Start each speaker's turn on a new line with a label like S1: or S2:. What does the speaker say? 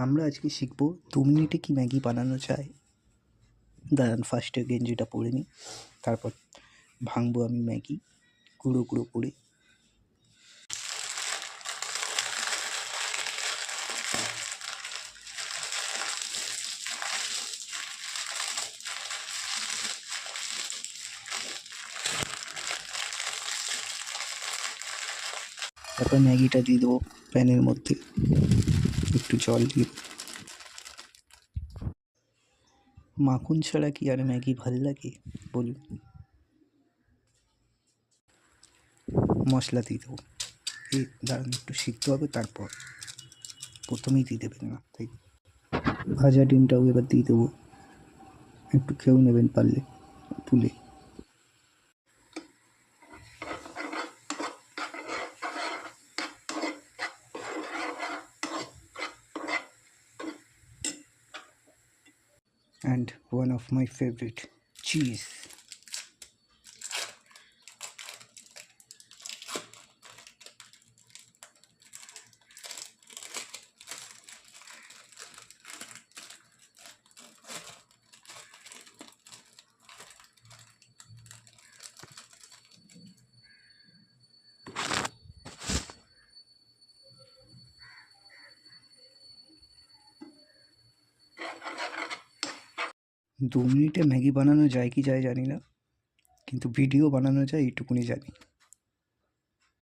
S1: আমরা আজকে শিখব 2 মিনিটে কি ম্যাগি বানানো যায়। দাঁড়ান ফার্স্টে গেঞ্জিটা পরে নিই, তারপর ভাঙবো আমি ম্যাগি গুঁড়ো গুঁড়ো করে। তারপর ম্যাগিটা দিয়ে দেবো প্যানের মধ্যে, একটু জল দিয়ে। মাখন ছাড়া কি আর ম্যাগি ভাল লাগে বলুন? মশলা দিয়ে দেবো। এই দাঁড়ান একটু সিদ্ধ হবে, তারপর প্রথমেই দিয়ে দেবেন না, তাই ভাজা ডিমটাও এবার দিয়ে দেবো। একটু খেয়েও নেবেন পারলে তুলে। And one of my favorite, cheese. 2 মিনিটে ম্যাগি বানানো যায় কি যায় জানি না, কিন্তু ভিডিও বানানো যায় এইটুকুনি জানি।